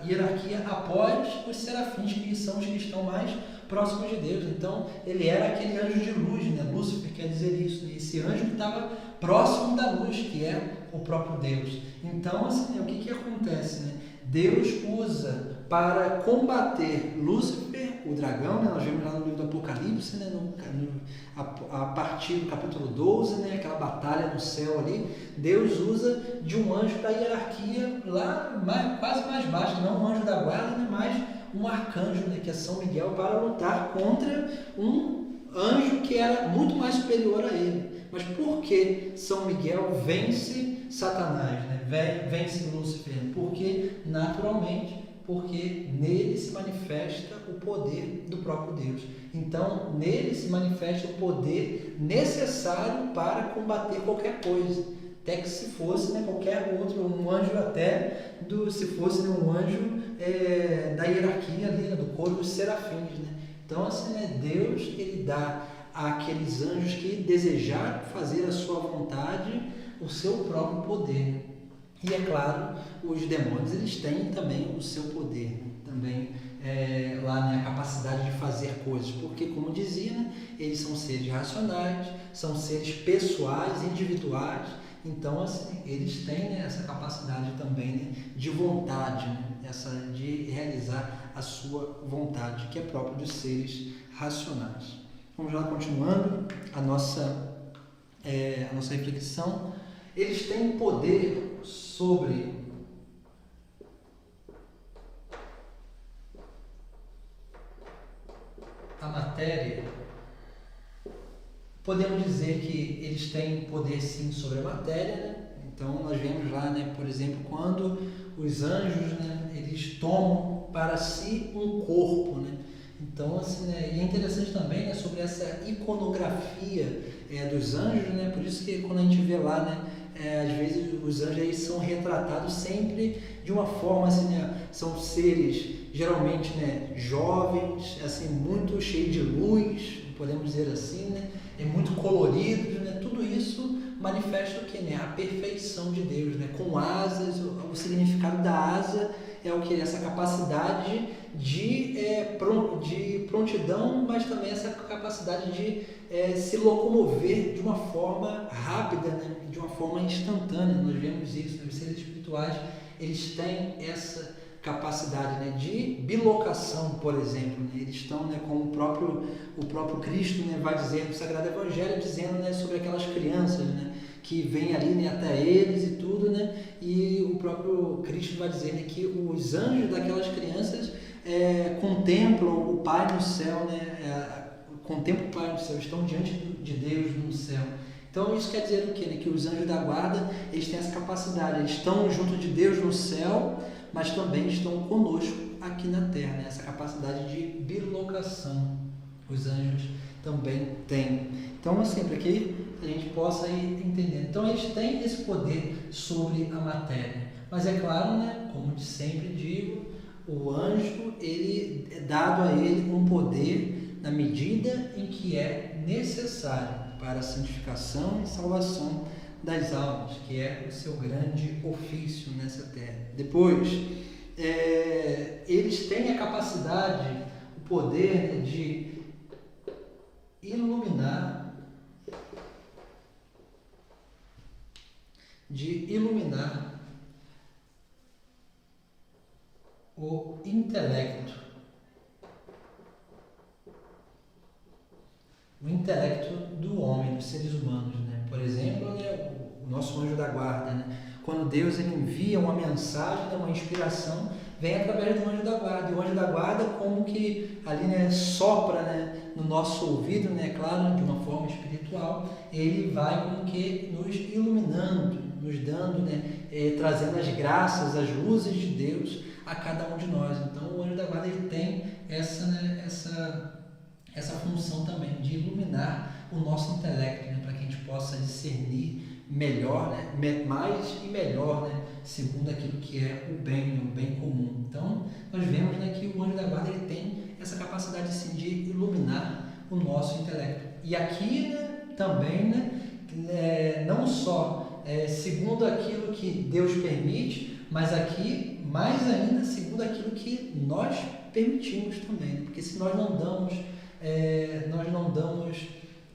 A: hierarquia após os serafins, que são os que estão mais próximos de Deus. Então, ele era aquele anjo de luz, né? Lúcifer quer dizer isso, né? Esse anjo que estava próximo da luz, que é o próprio Deus. Então, assim, o que acontece, né? Deus usa para combater Lúcifer, o dragão, né? Nós vemos lá no livro do Apocalipse, né? A partir do capítulo 12, né? Aquela batalha no céu ali, Deus usa de um anjo da hierarquia lá quase mais baixo, não um anjo da guarda, né? Mas um arcanjo, né? Que é São Miguel, para lutar contra um anjo que era muito mais superior a ele. Mas por que São Miguel vence Satanás, né? Vence Lúcifer? Porque, naturalmente, porque nele se manifesta o poder do próprio Deus. Então, nele se manifesta o poder necessário para combater qualquer coisa. Até que se fosse, né, qualquer outro, um anjo até, se fosse, né, um anjo da hierarquia ali, né, do coro dos serafins. Né? Então, assim, né, Deus, ele dá àqueles anjos que desejaram fazer a sua vontade o seu próprio poder. E é claro, os demônios, eles têm também o seu poder, também lá, né, a capacidade de fazer coisas, porque, como dizia, né, eles são seres racionais, são seres pessoais, individuais. Então, assim, eles têm, né, essa capacidade também, né, de vontade, né, de realizar a sua vontade, que é própria dos seres racionais. Vamos lá, continuando a nossa reflexão. Eles têm poder sobre a matéria. Podemos dizer que eles têm poder, sim, sobre a matéria, né? Então, nós vemos lá, né, por exemplo, quando os anjos, né, eles tomam para si um corpo, né? Então, assim, né, e é interessante também, né, sobre essa iconografia dos anjos, né? Por isso que quando a gente vê lá, né, às vezes os anjos aí são retratados sempre de uma forma, assim, né, são seres geralmente, né, jovens, assim, muito cheios de luz, podemos dizer assim, né? Muito coloridos, né? Tudo isso manifesta o que, né? A perfeição de Deus, né? Com asas, o significado da asa é o que? Essa capacidade de prontidão, mas também essa capacidade de se locomover de uma forma rápida, né? De uma forma instantânea. Nós vemos isso, né? Os seres espirituais, eles têm essa capacidade, né, de bilocação, por exemplo, né? Eles estão, né, como o próprio Cristo, né, vai dizer no Sagrado Evangelho, dizendo, né, sobre aquelas crianças, né, que vêm ali, né, até eles e tudo, né, e o próprio Cristo vai dizer, né, que os anjos daquelas crianças contemplam o Pai no céu, né, contemplam o Pai no céu, estão diante de Deus no céu. Então isso quer dizer o quê? Né? Que os anjos da guarda, eles têm essa capacidade, eles estão junto de Deus no céu, mas também estão conosco aqui na terra, né? Essa capacidade de bilocação, os anjos também têm. Então, assim, para que a gente possa ir entendendo. Então, eles têm esse poder sobre a matéria. Mas é claro, né, como sempre digo, o anjo, ele é dado a ele um poder na medida em que é necessário para a santificação e salvação das almas, que é o seu grande ofício nessa terra. Depois, eles têm a capacidade, o poder, né, de iluminar o intelecto. O intelecto do homem, dos seres humanos, né? Por exemplo, né, o nosso anjo da guarda, né? Quando Deus ele envia uma mensagem, uma inspiração, vem através do anjo da guarda. E o anjo da guarda, como que ali, né, sopra, né, no nosso ouvido, né, claro, de uma forma espiritual, ele vai como que nos iluminando, nos dando, né, trazendo as graças, as luzes de Deus a cada um de nós. Então, o anjo da guarda ele tem essa função também de iluminar o nosso intelecto, né, para que a gente possa discernir melhor, né, mais e melhor, né, segundo aquilo que é o bem comum. Então, nós vemos, né, que o anjo da guarda ele tem essa capacidade assim, de iluminar o nosso intelecto. E aqui, né, também, né, não só segundo aquilo que Deus permite, mas aqui, mais ainda, segundo aquilo que nós permitimos também. Porque se nós não damos,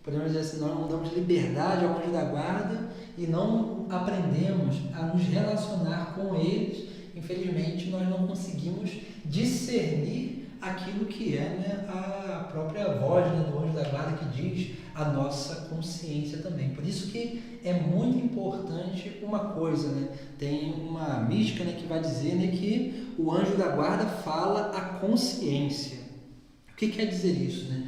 A: podemos dizer assim, nós não damos liberdade ao anjo da guarda e não aprendemos a nos relacionar com eles, infelizmente nós não conseguimos discernir aquilo que é, né, a própria voz, né, do anjo da guarda que diz a nossa consciência também. Por isso que é muito importante uma coisa, né? Tem uma mística, né, que vai dizer, né, que o anjo da guarda fala a consciência. O que quer dizer isso, né?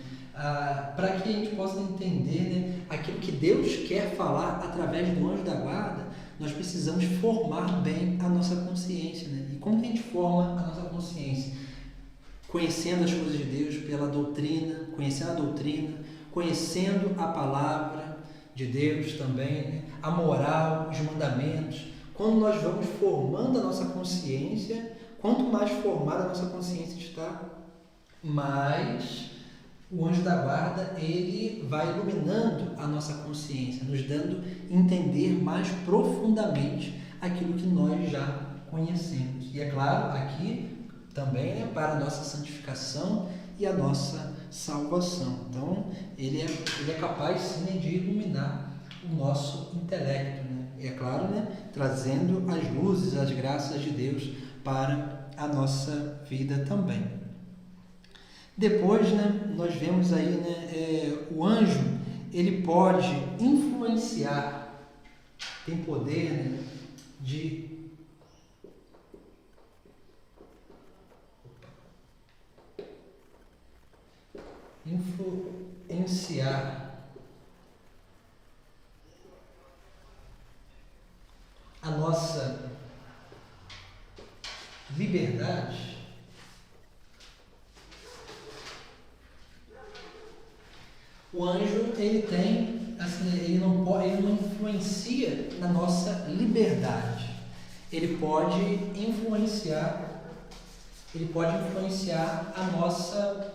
A: Para que a gente possa entender, né, aquilo que Deus quer falar através do anjo da guarda, nós precisamos formar bem a nossa consciência, né? E como que a gente forma a nossa consciência? Conhecendo as coisas de Deus pela doutrina, conhecendo a doutrina, conhecendo a palavra de Deus também, né? A moral, os mandamentos. Quando nós vamos formando a nossa consciência, quanto mais formada a nossa consciência está, mais o anjo da guarda ele vai iluminando a nossa consciência, nos dando entender mais profundamente aquilo que nós já conhecemos. E é claro, aqui também, né, para a nossa santificação e a nossa salvação. Então, ele é capaz sim, né, de iluminar o nosso intelecto, né? E é claro, né, trazendo as luzes, as graças de Deus para a nossa vida também. Depois, né, nós vemos aí, né, o anjo, ele pode influenciar, tem poder, né, de influenciar a nossa liberdade. O anjo, ele tem, assim, ele não influencia na nossa liberdade. Ele pode influenciar a nossa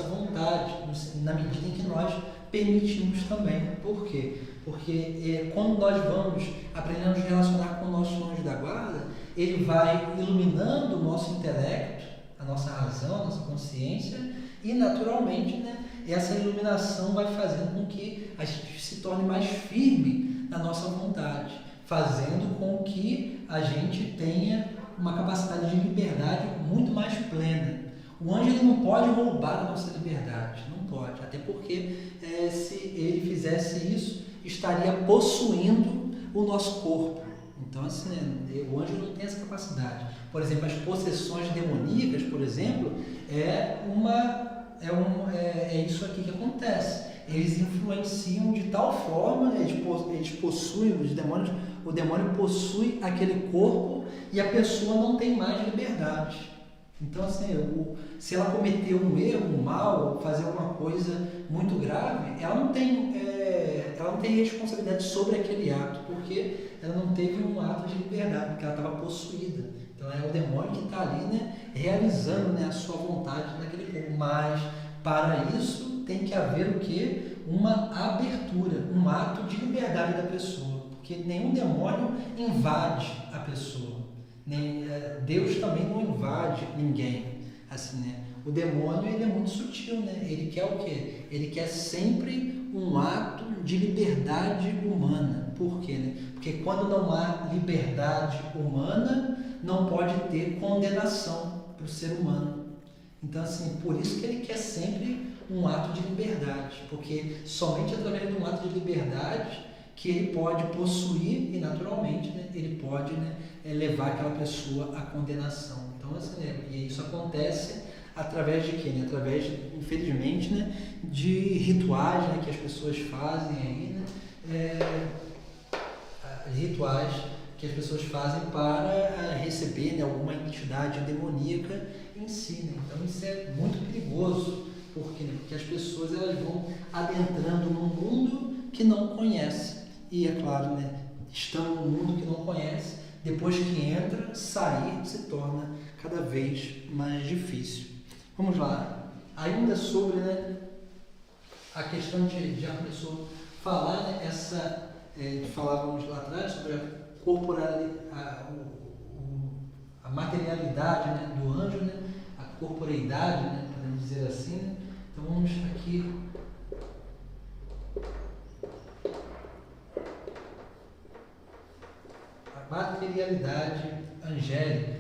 A: vontade, na medida em que nós permitimos também. Por quê? Porque quando nós vamos aprendendo a nos relacionar com o nosso anjo da guarda, ele vai iluminando o nosso intelecto, a nossa razão, a nossa consciência, e naturalmente, né, essa iluminação vai fazendo com que a gente se torne mais firme na nossa vontade, fazendo com que a gente tenha uma capacidade de liberdade muito mais plena. O anjo ele não pode roubar a nossa liberdade, não pode, até porque se ele fizesse isso, estaria possuindo o nosso corpo. Então, assim, né, o anjo não tem essa capacidade. Por exemplo, as possessões demoníacas, por exemplo, é uma é isso aqui que acontece. Eles influenciam de tal forma, né, eles possuem, o demônio possui aquele corpo e a pessoa não tem mais liberdade. Então, assim, se ela cometeu um erro, um mal, fazer alguma coisa muito grave, ela não tem responsabilidade sobre aquele ato, porque ela não teve um ato de liberdade, porque ela estava possuída. Então, é o demônio que está ali, né, realizando, né, a sua vontade naquele corpo. Mas, para isso, tem que haver o quê? Uma abertura, um ato de liberdade da pessoa, porque nenhum demônio invade a pessoa. Deus também não invade ninguém, assim, né? O demônio, ele é muito sutil, né? Ele quer o quê? Ele quer sempre um ato de liberdade humana. Por quê, né? Porque quando não há liberdade humana, não pode ter condenação para o ser humano. Então, assim, por isso que ele quer sempre um ato de liberdade, porque somente através de um ato de liberdade que ele pode possuir e, naturalmente, né, ele pode, né, levar aquela pessoa à condenação. Então, assim, e isso acontece através de quê? Né? Através, infelizmente, né, de rituais, né, que as pessoas fazem aí, né, rituais que as pessoas fazem para receber, né, alguma entidade demoníaca em si. Né? Então, isso é muito perigoso. Por quê? Porque as pessoas elas vão adentrando num mundo que não conhece. E, é claro, né, estando num mundo que não conhece, depois que entra, sair se torna cada vez mais difícil. Vamos lá. Ainda sobre, né, a questão de já começou a falar, né, falávamos lá atrás sobre a materialidade, né, do anjo, né, a corporeidade, né, podemos dizer assim. Né? Então vamos aqui a materialidade angélica.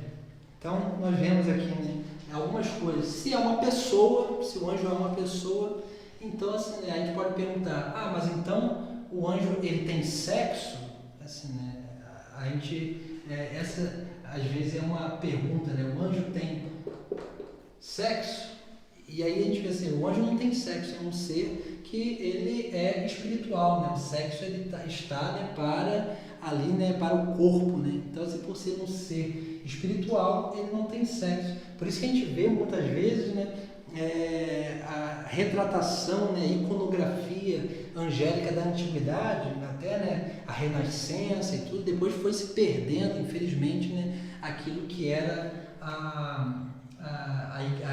A: Então nós vemos aqui, né, algumas coisas. Se é uma pessoa, se o anjo é uma pessoa, então assim, né, a gente pode perguntar: mas então o anjo ele tem sexo? Assim, né, a gente essa às vezes é uma pergunta, né? O anjo tem sexo? E aí a gente vê assim, o anjo não tem sexo, é um ser que ele é espiritual, né? O sexo ele está, né, para ali, né, para o corpo, né? Então, assim, por ser um ser espiritual, ele não tem sexo. Por isso que a gente vê muitas vezes, né, a retratação, né, a iconografia angélica da antiguidade, até, né, a renascença e tudo, depois foi se perdendo, infelizmente, né, aquilo que era a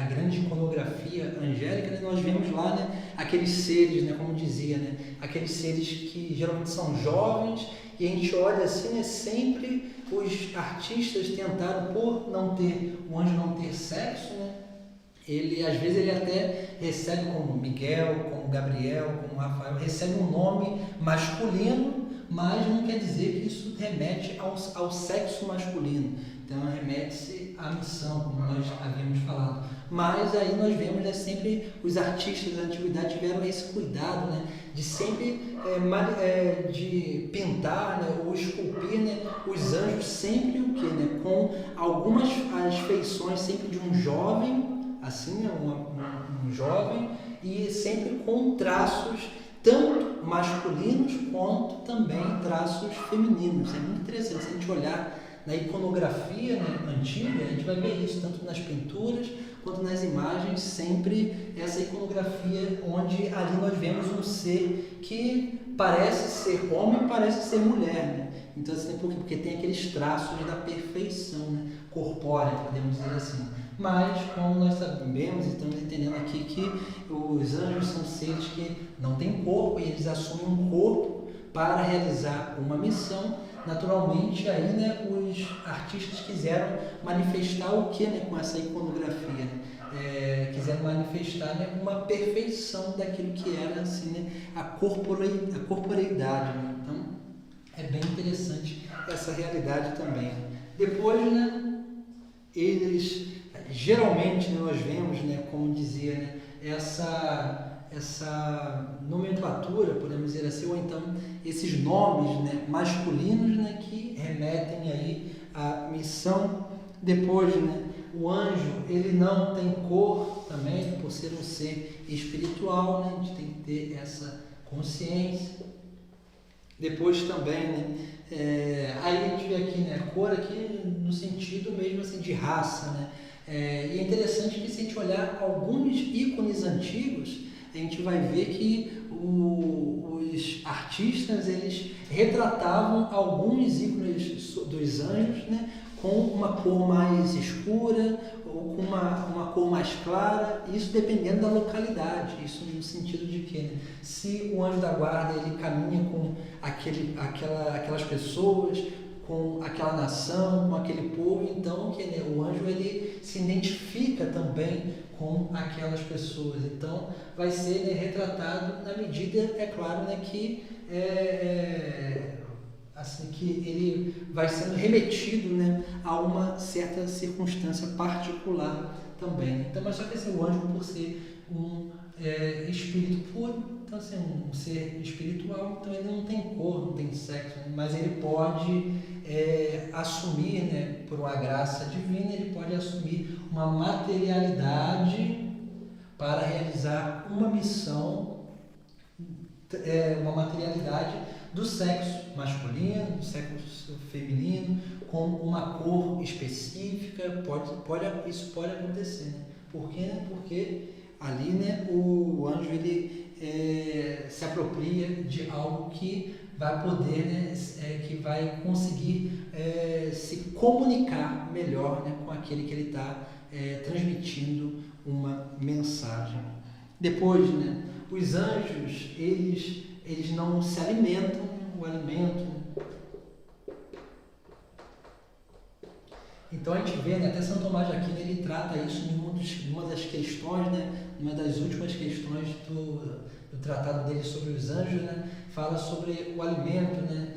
A: grande iconografia angélica, né? Nós vemos lá, né, aqueles seres, né, como dizia, né, aqueles seres que geralmente são jovens, e a gente olha assim, né, sempre os artistas tentaram, por não ter, o anjo não ter sexo, né, às vezes ele até recebe como Miguel, como Gabriel, como Rafael, recebe um nome masculino, mas não quer dizer que isso remete ao sexo masculino. Então remete-se à missão, como nós havíamos falado. Mas aí nós vemos, né, sempre os artistas da antiguidade tiveram esse cuidado, né, de sempre de pintar, né, ou esculpir, né, os anjos sempre o quê? Né, com algumas as feições sempre de um jovem, assim, um jovem, e sempre com traços tanto masculinos quanto também traços femininos. É muito interessante se a gente olhar na iconografia, né, antiga, a gente vai ver isso tanto nas pinturas quanto nas imagens, sempre essa iconografia onde ali nós vemos um ser que parece ser homem, parece ser mulher, né? Então, assim, porque tem aqueles traços da perfeição, né, corpórea, podemos dizer assim. Mas, como nós sabemos e estamos entendendo aqui que os anjos são seres que não têm corpo e eles assumem um corpo para realizar uma missão. Naturalmente, aí, né, os artistas quiseram manifestar o que, né, com essa iconografia? Né? Quiseram manifestar, né, uma perfeição daquilo que era assim, né, a corporeidade. Né? Então, é bem interessante essa realidade também. Depois, né, eles geralmente, né, nós vemos, né, como dizia, né, essa nomenclatura, podemos dizer assim, ou então esses nomes, né, masculinos, né, que remetem aí à missão. Depois, né, O anjo, ele não tem cor também, por ser um ser espiritual, né? A gente tem que ter essa consciência. Depois também, né? Aí a gente vê aqui, né? Cor aqui no sentido mesmo assim de raça, né? E é interessante que se a gente olhar alguns ícones antigos, a gente vai ver que os artistas, eles retratavam alguns ícones dos anjos, né? Com uma cor mais escura ou com uma cor mais clara, isso dependendo da localidade, isso no sentido de que, né? Se o anjo da guarda ele caminha com aquelas pessoas, com aquela nação, com aquele povo, então né, o anjo ele se identifica também com aquelas pessoas, então vai ser, né, retratado na medida, é claro, né, que assim que ele vai sendo remetido, né, a uma certa circunstância particular também. Então, mas só que assim, o anjo, por ser um espírito puro, então assim, um ser espiritual, então ele não tem cor, não tem sexo, né, mas ele pode assumir, né, por uma graça divina, ele pode assumir uma materialidade para realizar uma missão, uma materialidade do sexo masculino, do sexo feminino, com uma cor específica, isso pode acontecer, né? Por quê? Né? Porque ali, né, o anjo ele se apropria de algo que vai poder, né, que vai conseguir se comunicar melhor, né, com aquele que ele está transmitindo uma mensagem. Depois, né, os anjos, eles não se alimentam, o alimento. Então a gente vê, né, até São Tomás de Aquino ele trata isso em uma das questões, né, uma das últimas questões do tratado dele sobre os anjos, né, fala sobre o alimento, né,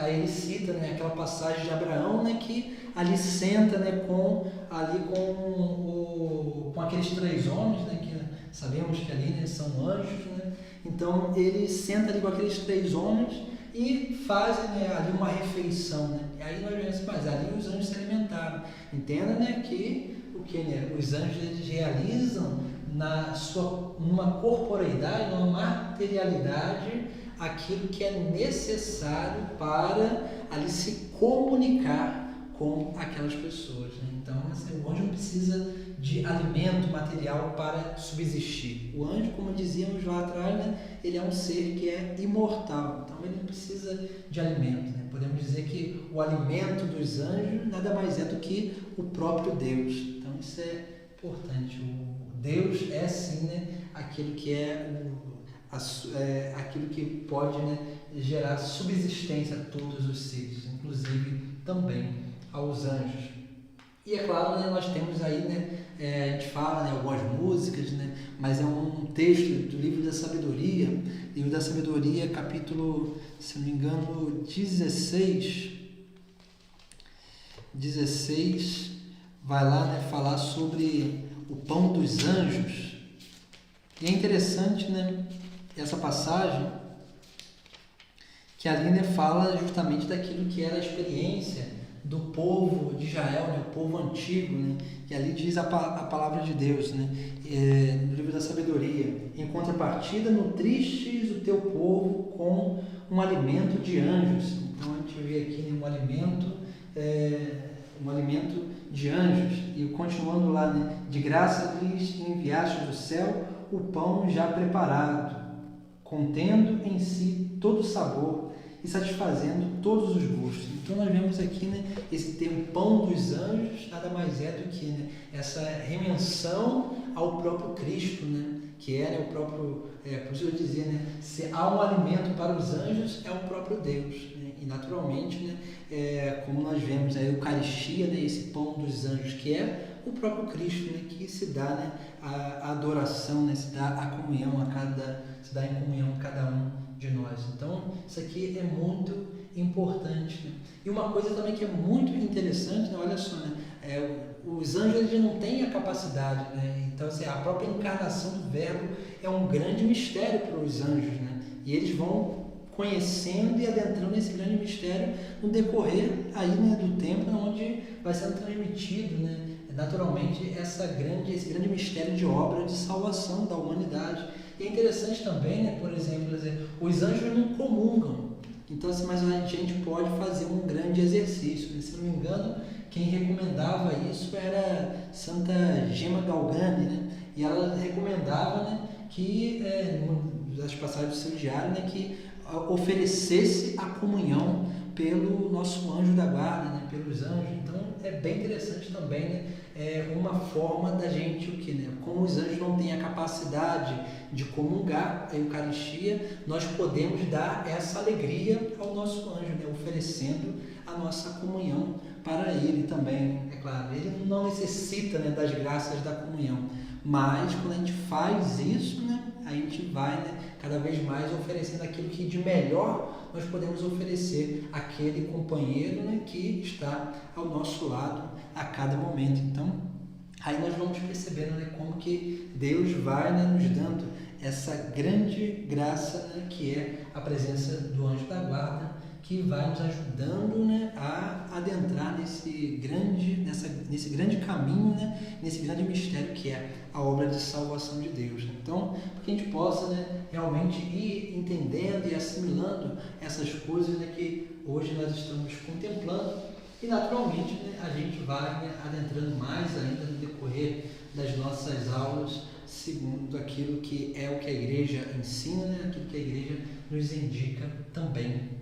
A: aí ele cita, né, aquela passagem de Abraão, né, que ali senta, né, com aqueles 3 homens, né, que sabemos que ali, né, são anjos, né, então ele senta ali com aqueles 3 homens e fazem, né, ali uma refeição, né, e aí nós vemos, mas ali os anjos se alimentaram. Entenda, né, que né, os anjos eles realizam numa corporeidade, numa materialidade, aquilo que é necessário para ali se comunicar com aquelas pessoas, né? Então, assim, o anjo não precisa de alimento material para subsistir. O anjo, como dizíamos lá atrás, né, ele é um ser que é imortal, então ele não precisa de alimento, né? Podemos dizer que o alimento dos anjos nada mais é do que o próprio Deus. Então, isso é importante. O Deus é sim, né, aquilo que aquilo que pode, né, gerar subsistência a todos os seres, inclusive também aos anjos. E é claro, né, nós temos aí, né, a gente fala, né, algumas músicas, né, mas é um texto do Livro da Sabedoria, capítulo, se não me engano, 16, vai lá, né, falar sobre o pão dos anjos. E é interessante, né, essa passagem, que ali, né, fala justamente daquilo que era a experiência do povo de Israel, né, o povo antigo, né, e ali diz a palavra de Deus, né, no Livro da Sabedoria: em contrapartida, nutristes o teu povo com um alimento de anjos. Então a gente vê aqui, né, um alimento de anjos. E continuando lá, né, de graça lhes enviaste do céu o pão já preparado, contendo em si todo o sabor e satisfazendo todos os gostos. Então nós vemos aqui, né, esse termo pão dos anjos nada mais é do que, né, essa remensão ao próprio Cristo, né, que é, né, o próprio, por isso eu dizia, né, se há um alimento para os anjos, é o próprio Deus, né, e naturalmente, né, como nós vemos a Eucaristia, né, esse pão dos anjos, que é o próprio Cristo, né, que se dá, né, a adoração, né, se dá a comunhão se dá em comunhão a cada um de nós. Então, isso aqui é muito importante, né? E uma coisa também que é muito interessante, né? Olha só, né? Os anjos eles não têm a capacidade, né? Então, assim, a própria encarnação do Verbo é um grande mistério para os anjos, né? E eles vão conhecendo e adentrando esse grande mistério no decorrer aí, né, do tempo, onde vai sendo transmitido, né, naturalmente esse grande mistério de obra de salvação da humanidade. E é interessante também, né, por exemplo, os anjos não comungam. Então, assim, mas a gente pode fazer um grande exercício, né? Se não me engano, quem recomendava isso era Santa Gemma Galgani, né? E ela recomendava, né, que, das passagens do seu diário, né, que oferecesse a comunhão pelo nosso anjo da guarda, né, pelos anjos. Então, é bem interessante também, né, uma forma da gente, né, como os anjos não têm a capacidade de comungar a Eucaristia, nós podemos dar essa alegria ao nosso anjo, né, oferecendo a nossa comunhão para ele também. É claro, ele não necessita, né, das graças da comunhão, mas quando a gente faz isso, né, a gente vai, né, cada vez mais oferecendo aquilo que de melhor nós podemos oferecer àquele companheiro, né, que está ao nosso lado a cada momento. Então, aí nós vamos percebendo, né, como que Deus vai, né, nos dando essa grande graça, né, que é a presença do anjo da guarda, que vai nos ajudando, né, a adentrar nesse grande caminho, né, nesse grande mistério que é a obra de salvação de Deus. Então, para que a gente possa, né, realmente ir entendendo e assimilando essas coisas, né, que hoje nós estamos contemplando, e naturalmente, né, a gente vai, né, adentrando mais ainda no decorrer das nossas aulas, segundo aquilo que é o que a Igreja ensina, né, aquilo que a Igreja nos indica também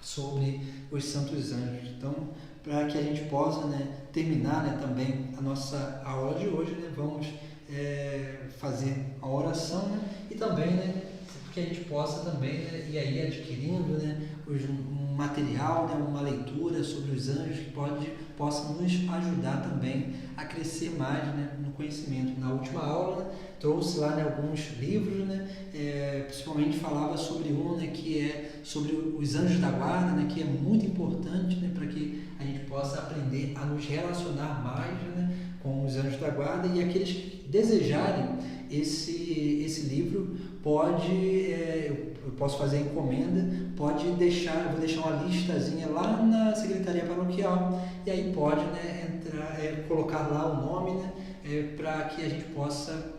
A: sobre os santos anjos. Então, para que a gente possa, né, terminar, né, também a nossa aula de hoje, né, vamos fazer a oração, né, e também, né, que a gente possa também, né, ir aí adquirindo, né, um material, né, uma leitura sobre os anjos que possa nos ajudar também a crescer mais, né, no conhecimento. Na última aula, né, trouxe lá, né, alguns livros, né, principalmente falava sobre um, né, que é sobre os anjos da guarda, né, que é muito importante, né, para que a gente possa aprender a nos relacionar mais, né, com os anjos da guarda. E aqueles que desejarem esse livro, eu posso fazer encomenda, eu vou deixar uma listazinha lá na Secretaria Paroquial, e aí pode, né, colocar lá o nome, né, para que a gente possa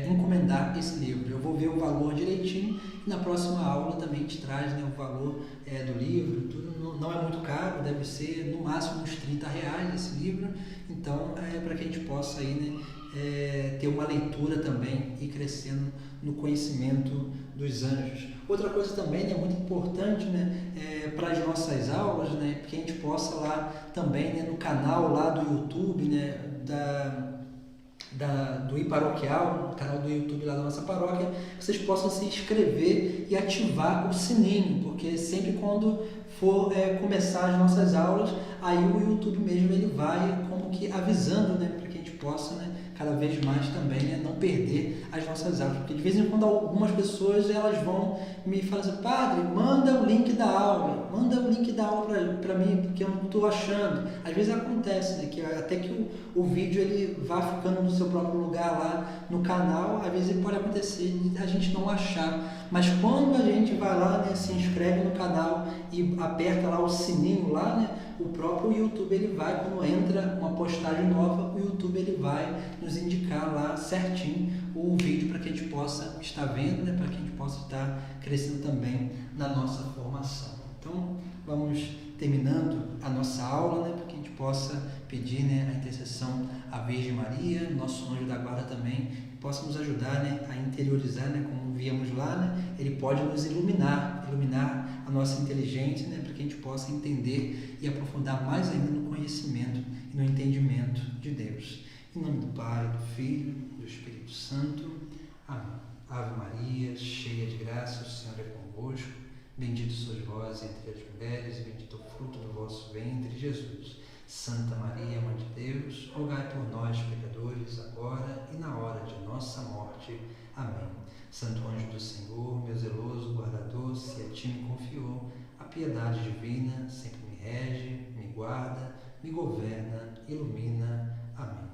A: encomendar esse livro. Eu vou ver o valor direitinho e na próxima aula também te traz, né, o valor do livro. Tudo não é muito caro, deve ser no máximo uns R$30 esse livro. Então, para que a gente possa aí, né, ter uma leitura também e crescendo no conhecimento dos anjos. Outra coisa também, né, muito importante, né, para as nossas aulas, né, que a gente possa lá também, né, no canal lá do YouTube, né, do iParoquial, no canal do YouTube lá da nossa paróquia, vocês possam se inscrever e ativar o sininho, porque sempre quando for começar as nossas aulas, aí o YouTube mesmo ele vai como que avisando, né, para que a gente possa, né, cada vez mais também, né, não perder as nossas aulas, porque de vez em quando algumas pessoas elas vão me falar assim: padre, manda o link da aula para mim, porque eu não estou achando. Às vezes acontece, né, que até que o vídeo ele vá ficando no seu próprio lugar lá no canal, às vezes pode acontecer de a gente não achar, mas quando a gente vai lá, né, se inscreve no canal e aperta lá o sininho lá, né, o próprio YouTube ele vai, quando entra uma postagem nova, o YouTube ele vai nos indicar lá certinho o vídeo para que a gente possa estar vendo, né, para que a gente possa estar crescendo também na nossa formação. Então, vamos terminando a nossa aula, né, para que a gente possa pedir, né, a intercessão à Virgem Maria, nosso anjo da guarda também, que possa nos ajudar, né, a interiorizar, né, como víamos lá, né, ele pode nos iluminar a nossa inteligência, né, para que a gente possa entender e aprofundar mais ainda no conhecimento e no entendimento de Deus. Em nome do Pai, do Filho e do Espírito Santo. Amém. Ave Maria, cheia de graça, o Senhor é convosco. Bendito sois vós entre as mulheres, e bendito o fruto do vosso ventre, Jesus. Santa Maria, Mãe de Deus, rogai por nós, pecadores, agora e na hora de nossa morte. Amém. Santo anjo do Senhor, meu zeloso guardador, se a ti me confiou, a piedade divina sempre me rege, me guarda, me governa, ilumina. Amém.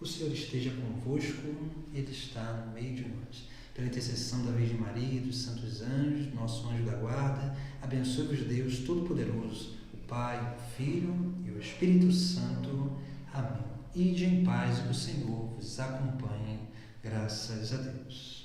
A: O Senhor esteja convosco, Ele está no meio de nós. Pela intercessão da Virgem Maria e dos santos anjos, nosso anjo da guarda, abençoe-vos Deus Todo-Poderoso, o Pai, o Filho e o Espírito Santo. Amém. Ide em paz, o Senhor vos acompanhe. Graças a Deus.